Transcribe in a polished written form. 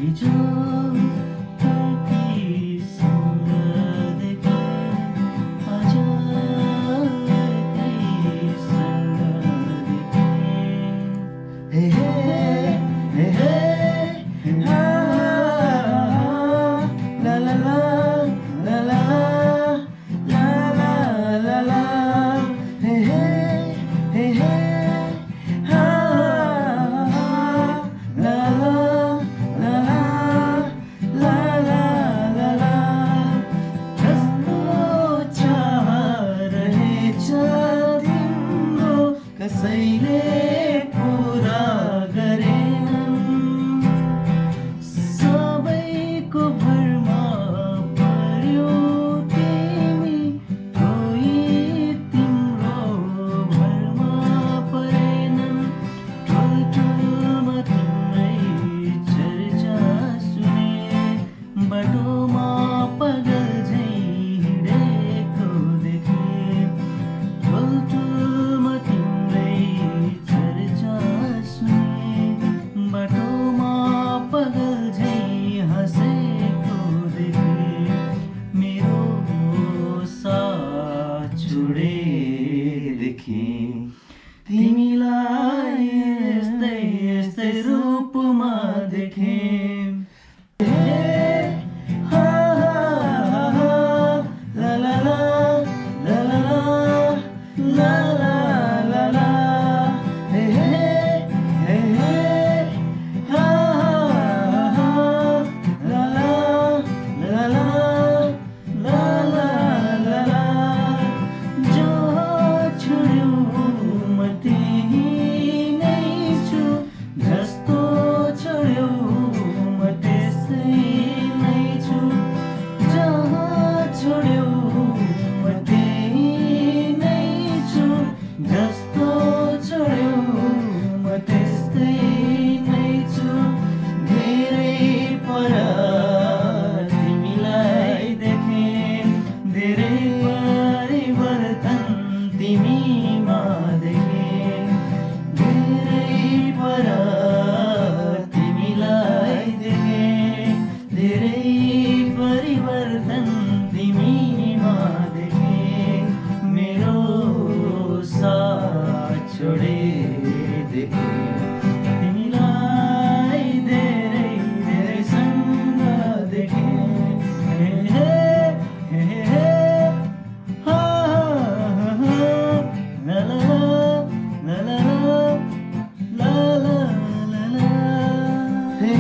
हिजो अर्कैसँग देखे, आज अर्कैसँग देखे। हे हे हे हे हा ला ला ला ला ला ला ला ला ला हे हे हे हे हा ला ला ला ला ला ला ला कस्तो चाह रहेछ तिम्रो कसैले पुरा गरेनन्। सबैको भरमा पर्यो तिमी, कोही तिम्रो भरमा परेनन्। ठुल्ठुलोमा तिम्रै चर्चा सुने, बाटोमा पागल झैँ हिँडेको देखे। ठुल्ठुलोमा तिम्रै चर्चा सुने, बाटोमा पागल झैँ हाँसेको देखे। मेरो साथ छोडेदेखि तिमीलाई यस्तै यस्तै रूपमा देखेँ। हे हा हा हा ला ला ला ला ला ला ला ला ला हे हे हे हे हा हा ला ला ला ला ला ला ला ला जो छोड्यौ म त्यही नै छु, जस्तो छोड्यौ म त्यसै नै छु। जहाँ छोड्यौ म त्यही नै छु, जस्तो छोड्यौ म त्यस्तै नै छु। धेरै पर तिमीलाई देखेँ, धेरै परिवर्तन तिमीमा देखेँ। धेरै पर तिमीलाई देखेँ, धेरै परिवर्तन तिमीमा देखेँ। मेरो साथ छोडेदेखि तिमीलाई धेरै धेरैसँग देखेँ। हे हे हे हे हा हा हा ला ला ला ला ला ला ला ला ला हे